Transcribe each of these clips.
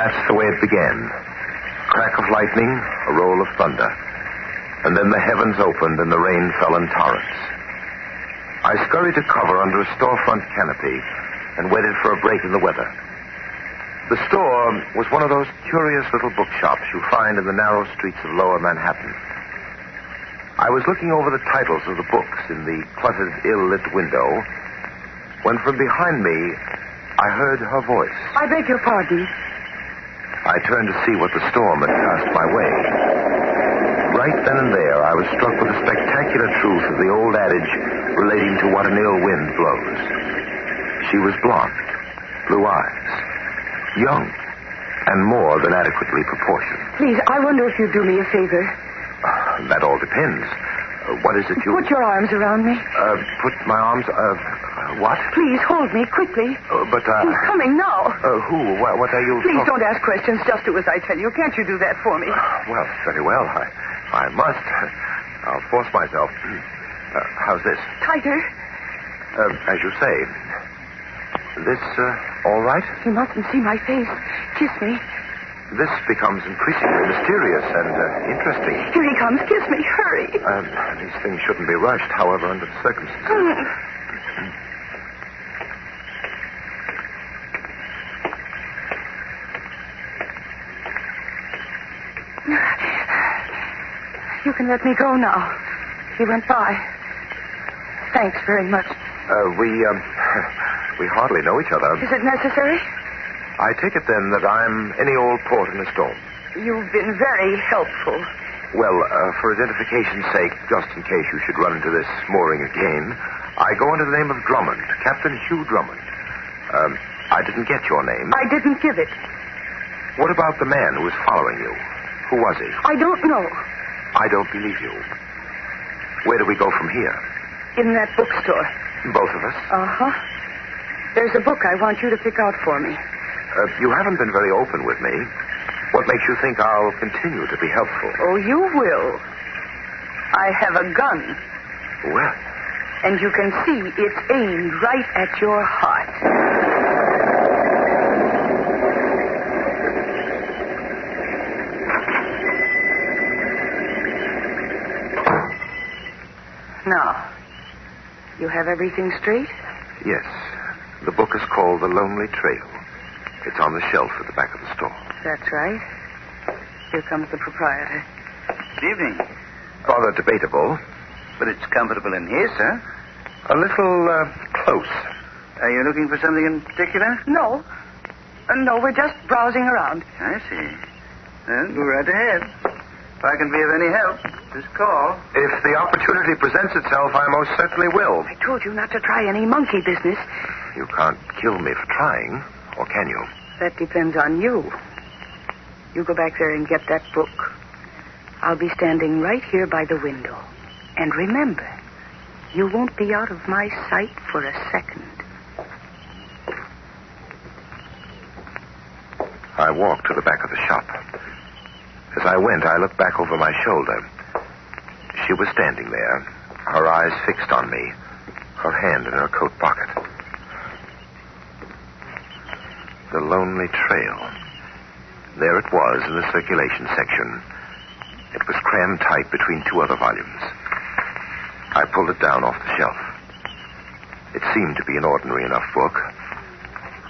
That's the way it began. Crack of lightning, a roll of thunder. And then the heavens opened and the rain fell in torrents. I scurried to cover under a storefront canopy and waited for a break in the weather. The store was one of those curious little bookshops you find in the narrow streets of lower Manhattan. I was looking over the titles of the books in the cluttered, ill-lit window when from behind me I heard her voice. I beg your pardon. I turned to see what the storm had cast my way. Right then and there, I was struck with the spectacular truth of the old adage relating to what an ill wind blows. She was blonde, blue eyes, young, and more than adequately proportioned. Please, I wonder if you'd do me a favor. That all depends. What is it you... Put your arms around me. Put my arms... what? Please, hold me, quickly. But, He's coming now. Who? What are you... Please don't ask questions. Just do as I tell you. Can't you do that for me? Well, very well. I must. I'll force myself. How's this? Tighter. As you say. This, all right? You mustn't see my face. Kiss me. This becomes increasingly mysterious and interesting. Here he comes. Kiss me. Hurry. These things shouldn't be rushed, however, under the circumstances. You can let me go now. He went by. Thanks very much. We hardly know each other. Is it necessary? I take it, then, that I'm any old port in a storm. You've been very helpful. Well, for identification's sake, just in case you should run into this mooring again, I go under the name of Drummond, Captain Hugh Drummond. I didn't get your name. I didn't give it. What about the man who was following you? Who was he? I don't know. I don't believe you. Where do we go from here? In that bookstore. Both of us? Uh-huh. There's a book I want you to pick out for me. You haven't been very open with me. What makes you think I'll continue to be helpful? Oh, you will. I have a gun. Well. And you can see it's aimed right at your heart. Now, you have everything straight? Yes. The book is called The Lonely Trail. It's on the shelf at the back of the store. That's right. Here comes the proprietor. Good evening. Rather debatable. But it's comfortable in here, sir. A little, close. Are you looking for something in particular? No. No, we're just browsing around. I see. Well, go right ahead. If I can be of any help, just call. If the opportunity presents itself, I most certainly will. I told you not to try any monkey business. You can't kill me for trying, or can you? That depends on you. You go back there and get that book. I'll be standing right here by the window. And remember, you won't be out of my sight for a second. I walked to the back of the shop. As I went, I looked back over my shoulder. She was standing there, her eyes fixed on me, her hand in her coat pocket. The Lonely Trail. There it was in the circulation section. It was crammed tight between two other volumes. I pulled it down off the shelf. It seemed to be an ordinary enough book.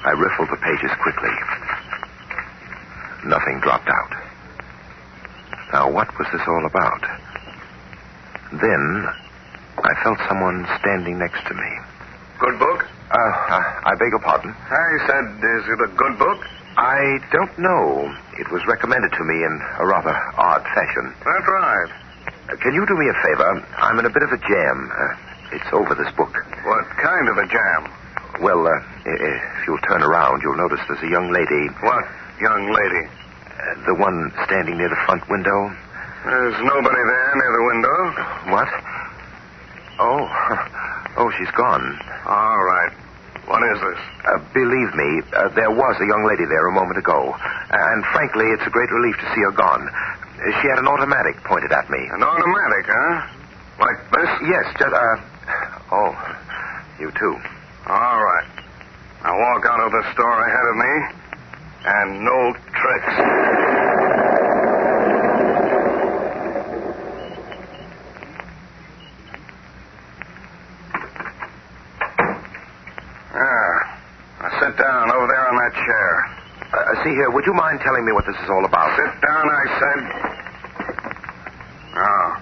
I riffled the pages quickly. Nothing dropped out. Now, what was this all about? Then, I felt someone standing next to me. Good book? I beg your pardon? I said, is it a good book? I don't know. It was recommended to me in a rather odd fashion. That's right. Can you do me a favor? I'm in a bit of a jam. It's over this book. What kind of a jam? Well, if you'll turn around, you'll notice there's a young lady. What young lady? The one standing near the front window. There's nobody there near the window. What? Oh, she's gone. All right. What is this? Believe me, there was a young lady there a moment ago. And frankly, it's a great relief to see her gone. She had an automatic pointed at me. An automatic, huh? Like this? Yes, just, oh, you too. All right. Now walk out of the store ahead of me. And no tricks. Now sit down over there on that chair. See here, would you mind telling me what this is all about? Sit down, I said. Now,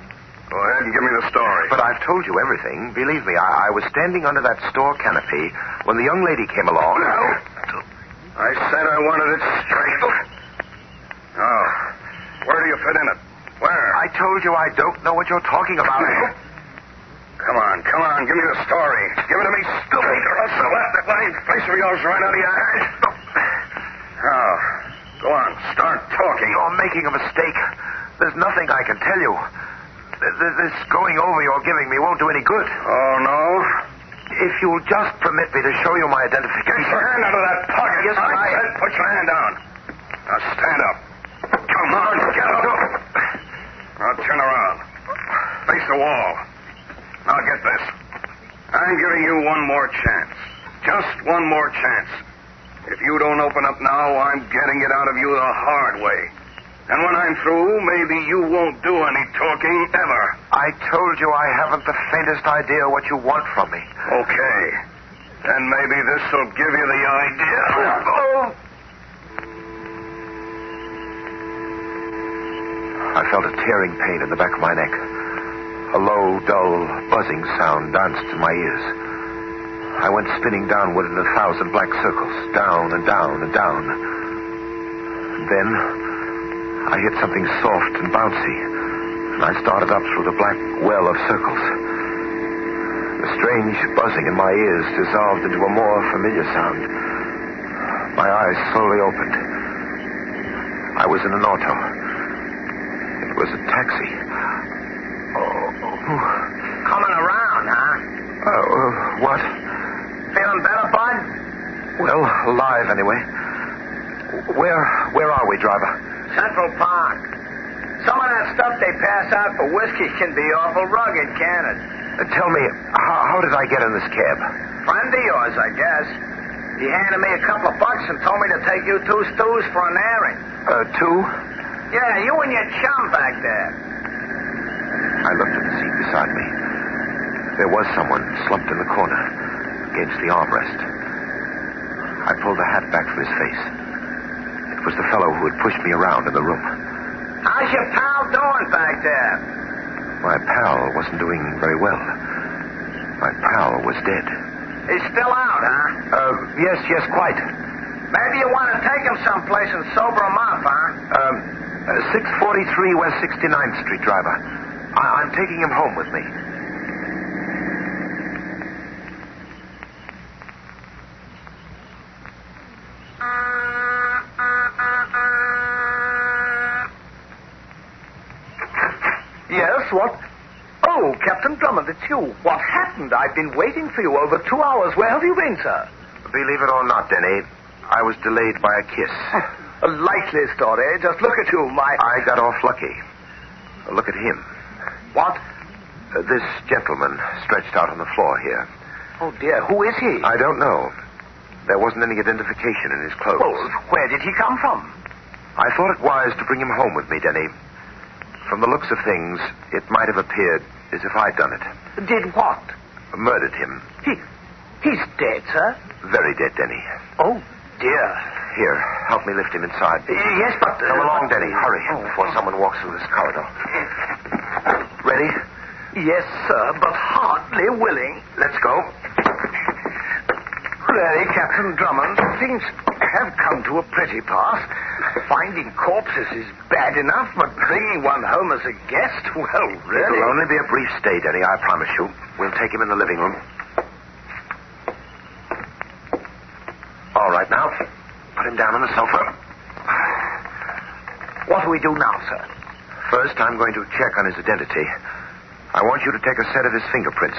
go ahead and give me the story. But I've told you everything. Believe me, I was standing under that store canopy when the young lady came along. No. I said I wanted it straight. Oh, where do you fit in it? Where? I told you I don't know what you're talking about. Come on, give me the story. Give it to me straight, or else I'll laugh that lying face of yours right out of your eyes. Oh, go on, start talking. You're making a mistake. There's nothing I can tell you. This going over you're giving me won't do any good. Oh, no? If you'll just permit me to show you my identification. Get your hand out of that pocket. Yes, I said put your hand down. Now stand up. Come on, get up. Now turn around. Face the wall. Now get this. I'm giving you one more chance. Just one more chance. If you don't open up now, I'm getting it out of you the hard way. And when I'm through, maybe you won't do any talking ever. I told you I haven't the faintest idea what you want from me. Okay. Then maybe this will give you the idea. I felt a tearing pain in the back of my neck. A low, dull, buzzing sound danced in my ears. I went spinning downward in 1,000 black circles, down and down and down. And then I hit something soft and bouncy, and I started up through the black well of circles. The strange buzzing in my ears dissolved into a more familiar sound. My eyes slowly opened. I was in an auto. It was a taxi. Coming around, huh? What? Feeling better, bud? Well, alive anyway. Where are we, driver? Central Park. Some of that stuff they pass out for whiskey can be awful rugged, can't it? Tell me, how did I get in this cab? Friend of yours, I guess. He handed me a couple of bucks and told me to take you two stews for an airing. Two? Yeah, you and your chum back there. I looked at the seat beside me. There was someone slumped in the corner against the armrest. I pulled the hat back from his face. It was the fellow who had pushed me around in the room. How's your pal doing back there? My pal wasn't doing very well. My pal was dead. He's still out, huh? Yes, quite. Maybe you want to take him someplace and sober him up, huh? 643 West 69th Street, driver. I'm taking him home with me. Yes, what? Oh, Captain Drummond, it's you. What happened? I've been waiting for you over 2 hours. Where have you been, sir? Believe it or not, Denny, I was delayed by a kiss. A likely story. Just look at you, I got off lucky. Look at him. What? This gentleman stretched out on the floor here. Oh, dear. Who is he? I don't know. There wasn't any identification in his clothes. Well, where did he come from? I thought it wise to bring him home with me, Denny. From the looks of things, it might have appeared as if I'd done it. Did what? Murdered him. He's dead, sir? Very dead, Denny. Oh, dear. Here, help me lift him inside. Yes, but... Come along, Denny. Hurry, before someone walks through this corridor. Ready? Yes, sir, but hardly willing. Let's go. Really, Captain Drummond, things have come to a pretty pass. Finding corpses is bad enough, but bringing one home as a guest, well, really... It'll only be a brief stay, Denny, I promise you. We'll take him in the living room. All right, now, put him down on the sofa. What do we do now, sir? First, I'm going to check on his identity. I want you to take a set of his fingerprints.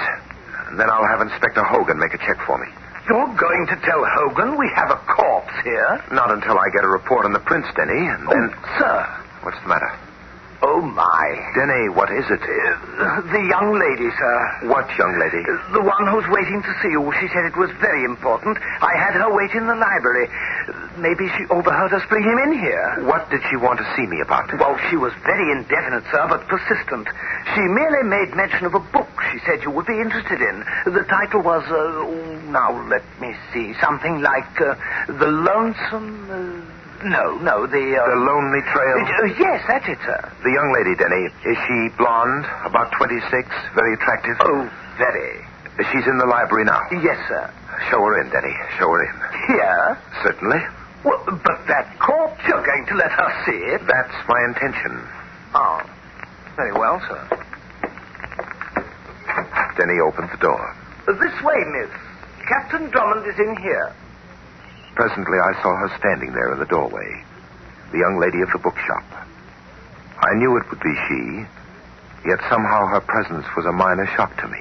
And then I'll have Inspector Hogan make a check for me. You're going to tell Hogan we have a corpse here? Not until I get a report on the prints, Denny, and then... Oh, sir. What's the matter? Oh, my. Denny, what is it? The young lady, sir. What young lady? The one who's waiting to see you. She said it was very important. I had her wait in the library. Maybe she overheard us bring him in here. What did she want to see me about? Well, she was very indefinite, sir, but persistent. She merely made mention of a book she said you would be interested in. The title was, now let me see, something like The Lonesome... No, the Lonely Trail? Yes, that's it, sir. The young lady, Denny, is she blonde, about 26, very attractive? Oh, very. She's in the library now? Yes, sir. Show her in, Denny. Show her in. Here? Certainly. Well, but that corpse, you're going to let her see it? That's my intention. Oh, very well, sir. Denny opened the door. This way, miss. Captain Drummond is in here. Presently, I saw her standing there in the doorway, the young lady of the bookshop. I knew it would be she, yet somehow her presence was a minor shock to me.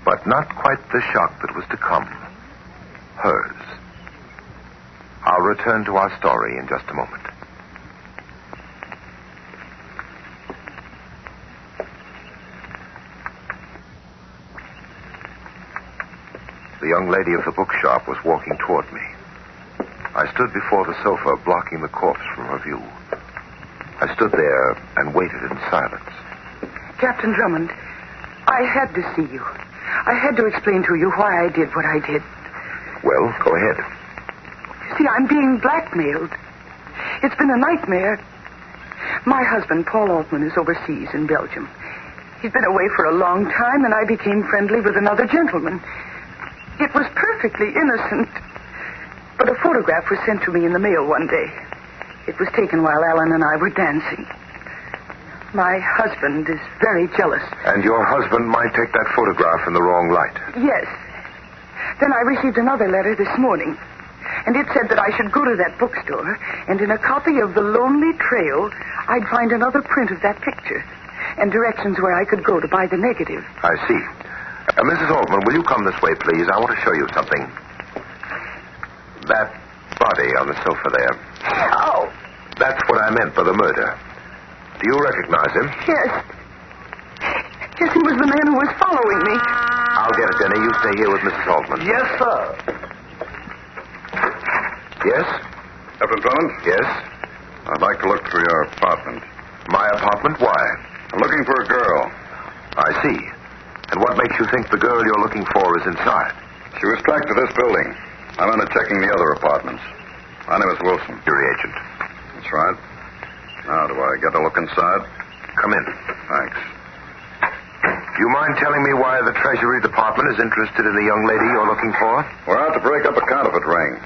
But not quite the shock that was to come. Hers. I'll return to our story in just a moment. The young lady of the bookshop was walking toward me. I stood before the sofa, blocking the corpse from her view. I stood there and waited in silence. Captain Drummond, I had to see you. I had to explain to you why I did what I did. Well, go ahead. See, I'm being blackmailed. It's been a nightmare. My husband, Paul Altman, is overseas in Belgium. He's been away for a long time, and I became friendly with another gentleman. It was perfectly innocent. But a photograph was sent to me in the mail one day. It was taken while Alan and I were dancing. My husband is very jealous. And your husband might take that photograph in the wrong light. Yes. Then I received another letter this morning. And it said that I should go to that bookstore, and in a copy of The Lonely Trail, I'd find another print of that picture, and directions where I could go to buy the negative. I see. Mrs. Altman, will you come this way, please? I want to show you something. That body on the sofa there. Oh. That's what I meant by the murder. Do you recognize him? Yes. Yes, he was the man who was following me. I'll get it, Denny. You stay here with Mrs. Altman. Yes, sir. Yes? Captain Drummond? Yes? I'd like to look through your apartment. My apartment? Why? I'm looking for a girl. I see. And what makes you think the girl you're looking for is inside? She was tracked to this building. I'm on checking the other apartments. My name is Wilson. You're the agent. That's right. Now, do I get a look inside? Come in. Thanks. Do you mind telling me why the Treasury Department is interested in the young lady you're looking for? We're out to break up a counterfeit ring.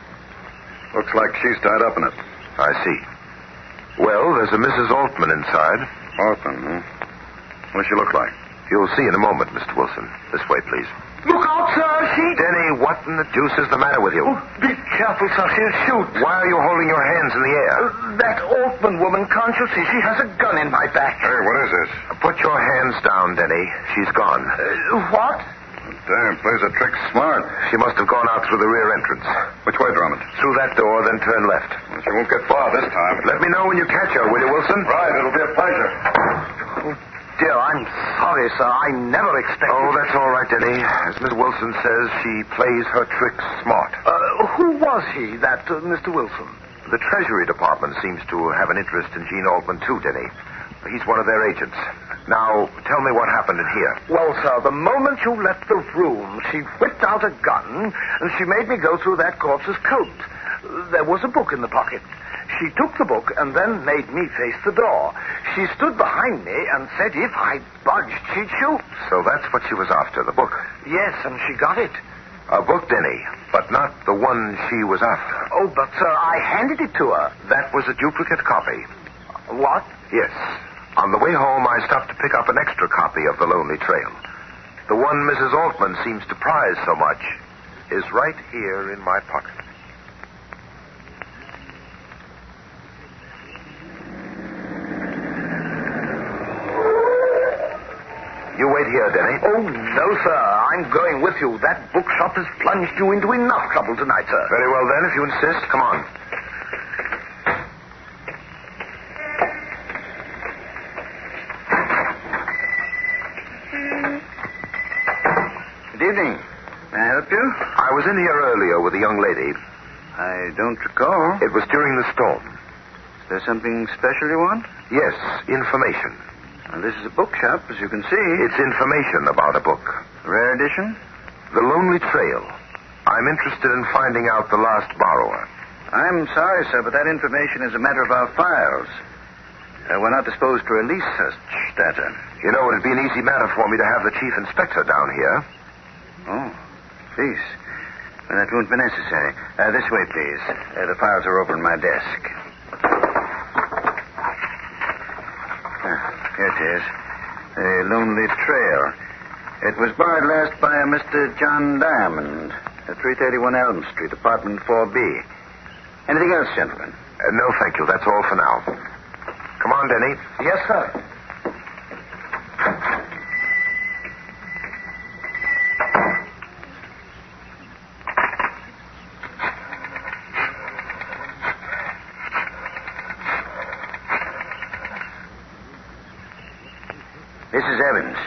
Looks like she's tied up in it. I see. Well, there's a Mrs. Altman inside. Altman, huh? What does she look like? You'll see in a moment, Mr. Wilson. This way, please. Look out, sir. Denny, what in the deuce is the matter with you? Oh, be careful, sir. She'll shoot. Why are you holding your hands in the air? That Altman woman, can't you see? She has a gun in my back. Hey, what is this? Put your hands down, Denny. She's gone. What? Damn, plays a trick smart. She must have gone out through the rear entrance. Which way, Drummond? Through that door, then turn left. Well, she won't get far this time. Let me know when you catch her, will you, Wilson? Right, it'll be a pleasure. Dear, I'm sorry, sir. I never expected... Oh, that's all right, Denny. As Miss Wilson says, she plays her tricks smart. Who was he, that Mr. Wilson? The Treasury Department seems to have an interest in Gene Altman, too, Denny. He's one of their agents. Now, tell me what happened in here. Well, sir, the moment you left the room, she whipped out a gun, and she made me go through that corpse's coat. There was a book in the pocket. She took the book and then made me face the door. She stood behind me and said if I budged, she'd shoot. So that's what she was after, the book. Yes, and she got it. A book, Denny, but not the one she was after. Oh, but, sir, I handed it to her. That was a duplicate copy. What? Yes. On the way home, I stopped to pick up an extra copy of The Lonely Trail. The one Mrs. Altman seems to prize so much is right here in my pocket. You wait here, Denny. Oh, no, sir. I'm going with you. That bookshop has plunged you into enough trouble tonight, sir. Very well, then, if you insist. Come on. studio with a young lady. I don't recall. It was during the storm. Is there something special you want? Yes, information. Well, this is a bookshop, as you can see. It's information about a book. Rare edition? The Lonely Trail. I'm interested in finding out the last borrower. I'm sorry, sir, but that information is a matter of our files. We're not disposed to release such data. You know, it'd be an easy matter for me to have the chief inspector down here. Oh, please. Well, that won't be necessary. This way, please. The files are over on my desk. Here it is. The Lonely Trail. It was borrowed last by a Mr. John Diamond at 331 Elm Street, apartment 4B. Anything else, gentlemen? No, thank you. That's all for now. Come on, Denny. Yes, sir. This is Evans.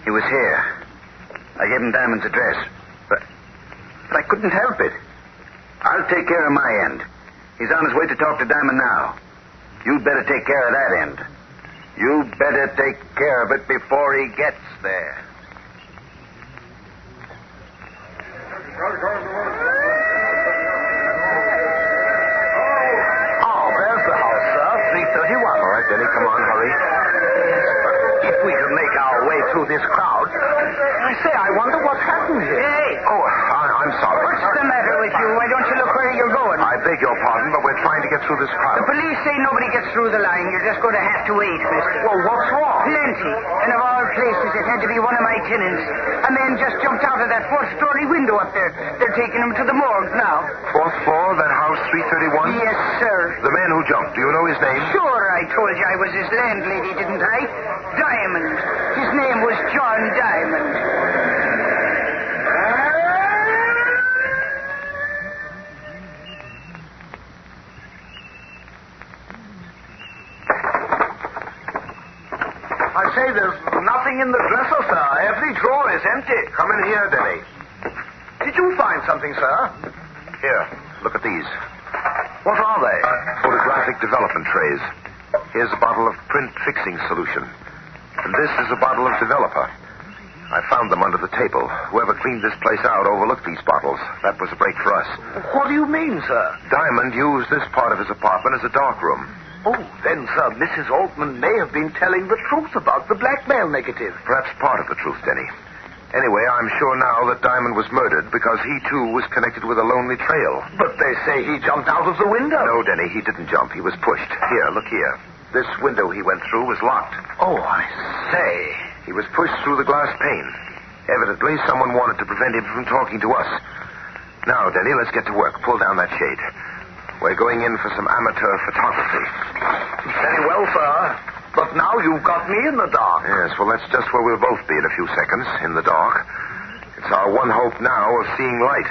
He was here. I gave him Diamond's address, but I couldn't help it. I'll take care of my end. He's on his way to talk to Diamond now. You'd better take care of that end. You better take care of it before he gets there. Oh, there's the house, sir. 331. All right, Denny, come on, hurry. If we could make our way through this crowd. I say, I wonder what happened here. Hey, Oh, I'm sorry. what's the matter with you? Why don't you look where you're going? I beg your pardon, but we're trying to get through this crowd. The police say nobody gets through the line. You're just going to have to wait, mister. Well, what's wrong? Plenty. And of all places, it had to be one of my tenants. A man just jumped out of that fourth-story window up there. They're taking him to the morgue now. Fourth floor, that house, 331? Yes, sir. The man who jumped, do you know his name? Sure, I told you I was his landlady, didn't I? Diamond. His name was John Diamond. I say, there's nothing in the dresser, sir. Every drawer is empty. Come in here, Denny. Did you find something, sir? Here, look at these. What are they? Photographic development trays. Here's a bottle of print fixing solution. And this is a bottle of developer. I found them under the table. Whoever cleaned this place out overlooked these bottles. That was a break for us. What do you mean, sir? Diamond used this part of his apartment as a dark room. Oh, then, sir, Mrs. Altman may have been telling the truth about the blackmail negative. Perhaps part of the truth, Denny. Anyway, I'm sure now that Diamond was murdered because he, too, was connected with a lonely trail. But they say he jumped out of the window. No, Denny, he didn't jump. He was pushed. Here, look here. This window he went through was locked. Oh, I say. He was pushed through the glass pane. Evidently, someone wanted to prevent him from talking to us. Now, Denny, let's get to work. Pull down that shade. We're going in for some amateur photography. Very well, sir. But now you've got me in the dark. Yes, well, that's just where we'll both be in a few seconds, in the dark. It's our one hope now of seeing light.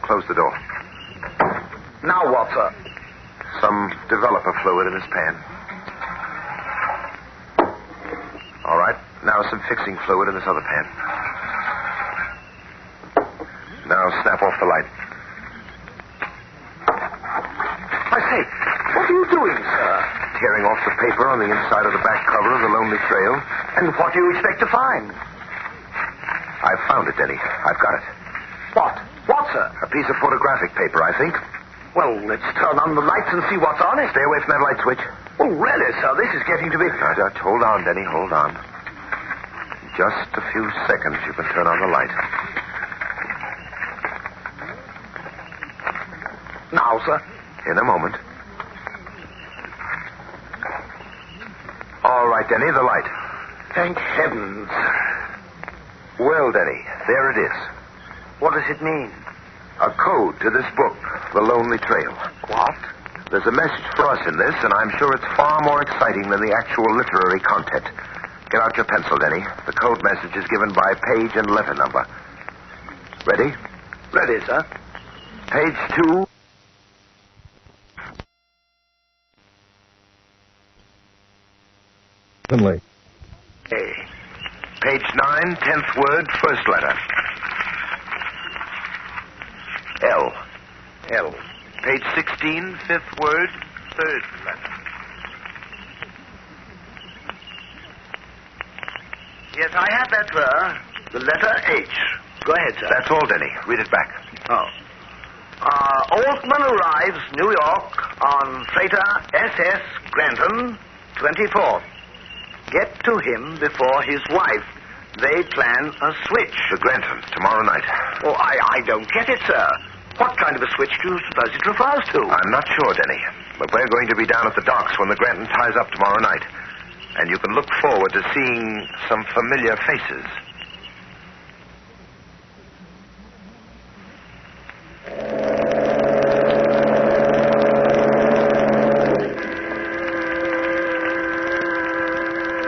Close the door. Now what, sir? Some developer fluid in his pan. All right, now some fixing fluid in this other pan. Now snap off the light. I say, what are you doing, sir? Tearing off the paper on the inside of the back cover of the Lonely Trail. And what do you expect to find? I've found it, Denny. I've got it. What? What, sir? A piece of photographic paper, I think. Well, let's turn on the lights and see what's on it. Stay away from that light switch. Oh, really, sir? This is getting to be... Just hold on, Denny. Hold on. In just a few seconds, you can turn on the light. Now, sir? In a moment. All right, Denny, the light. Thank heavens. Well, Denny, there it is. What does it mean? A code to this book, The Lonely Trail. What? There's a message for us in this, and I'm sure it's far more exciting than the actual literary content. Get out your pencil, Denny. The code message is given by page and letter number. Ready? Ready, sir. Page 2. Hey. Page 9, 10th word, first letter. L. Page 16, fifth word, third letter. Yes, I have that, sir. The letter H. Go ahead, sir. That's all, Denny. Read it back. Oh. Altman arrives New York on freighter SS Granton, 24th. Get to him before his wife. They plan a switch. The Granton, tomorrow night. Oh, I don't get it, sir. What kind of a switch do you suppose it refers to? I'm not sure, Denny. But we're going to be down at the docks when the Granton ties up tomorrow night. And you can look forward to seeing some familiar faces.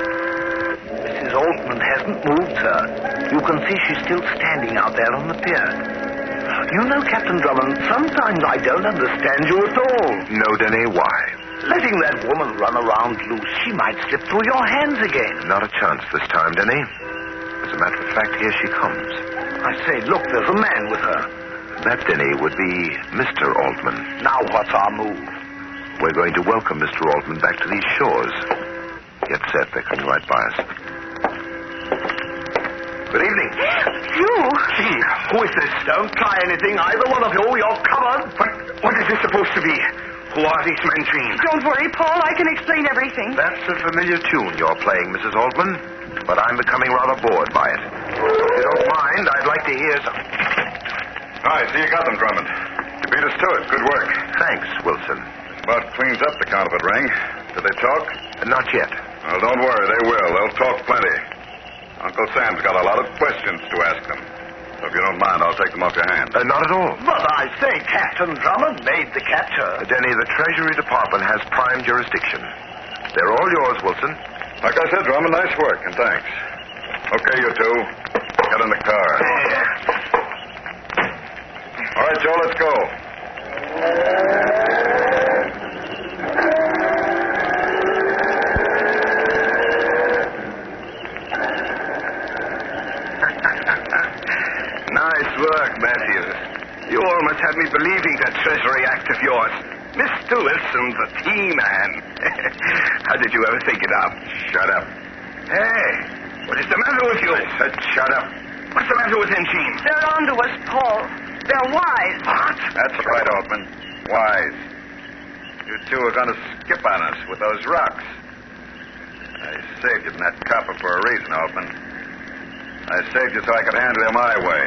Mrs. Altman hasn't moved, sir. You can see she's still standing out there on the pier. You know, Captain Drummond, sometimes I don't understand you at all. No, Denny, why? Letting that woman run around loose, she might slip through your hands again. Not a chance this time, Denny. As a matter of fact, here she comes. I say, look, there's a man with her. That, Denny, would be Mr. Altman. Now what's our move? We're going to welcome Mr. Altman back to these shores. Get set. They're coming right by us. Good evening. You? Gee, who is this? Don't try anything, either one of you. You're covered. What is this supposed to be? Who are these men, Jean? Don't worry, Paul. I can explain everything. That's a familiar tune you're playing, Mrs. Altman. But I'm becoming rather bored by it. If you don't mind, I'd like to hear some... I see you got them, Drummond. You beat us to it. Good work. Thanks, Wilson. About cleans up the counterfeit ring. Did they talk? Not yet. Well, don't worry. They will. They'll talk plenty. Uncle Sam's got a lot of questions to ask them. So if you don't mind, I'll take them off your hands. Not at all. But I say, Captain Drummond made the capture. Denny, the Treasury Department has prime jurisdiction. They're all yours, Wilson. Like I said, Drummond, nice work, and thanks. Okay, you two. Get in the car. All right, Joe, let's go. Nice work, Matthews. You almost had me believing that Treasury Act of yours. Mr. Wilson, the T-man. How did you ever think it up? Shut up. Hey, what is the matter with you? I said shut up. What's the matter with them, Jean? They're on to us, Paul. They're wise. What? That's right, Altman. Wise. You two are going to skip on us with those rocks. I saved you from that copper for a reason, Altman. I saved you so I could handle you my way.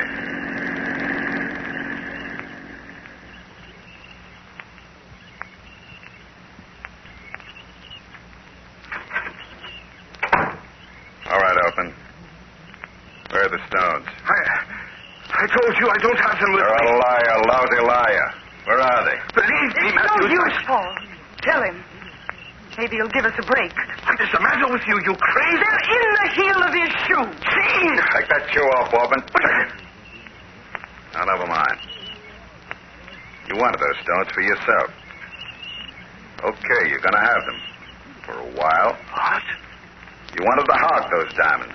All right, Altman. Where are the stones? I told you I don't have them with You're me. a liar, lousy liar. Where are they? Believe me, It's no Matthews. use, Paul. Tell him. Maybe he'll give us a break. What is the matter with you, you crazy? They're in the heel of his shoe. Jean! Take that shoe off, Altman. Now, never mind. You wanted those stones for yourself. Okay, you're going to have them. For a while. What? You wanted to hog those diamonds.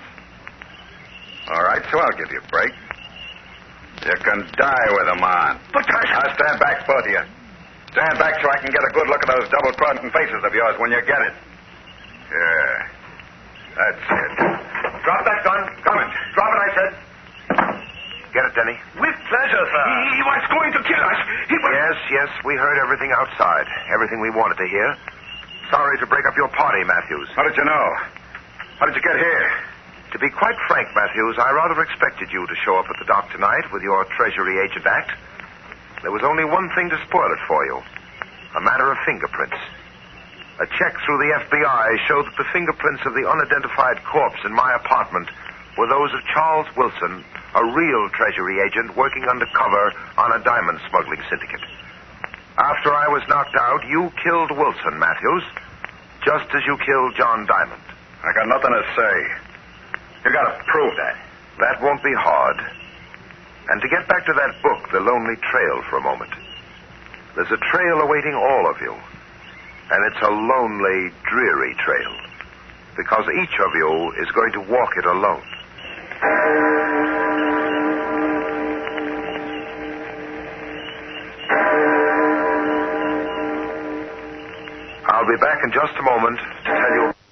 All right, so I'll give you a break. You can die with them on. But Now stand back, both of you. Stand back so I can get a good look at those double-crossing faces of yours when you get it. Yeah. That's it. Drop that gun. Come in. Drop it, I said. Get it, Denny? With pleasure, sir. He was going to kill us. He was... Yes, we heard everything outside. Everything we wanted to hear. Sorry to break up your party, Matthews. How did you know? How did you get here? To be quite frank, Matthews, I rather expected you to show up at the dock tonight with your Treasury Agent Act. There was only one thing to spoil it for you. A matter of fingerprints. A check through the FBI showed that the fingerprints of the unidentified corpse in my apartment were those of Charles Wilson, a real Treasury agent working undercover on a diamond smuggling syndicate. After I was knocked out, you killed Wilson, Matthews, just as you killed John Diamond. I got nothing to say. You got to prove that. That won't be hard. And to get back to that book, The Lonely Trail, for a moment. There's a trail awaiting all of you. And it's a lonely, dreary trail. Because each of you is going to walk it alone. I'll be back in just a moment to tell you...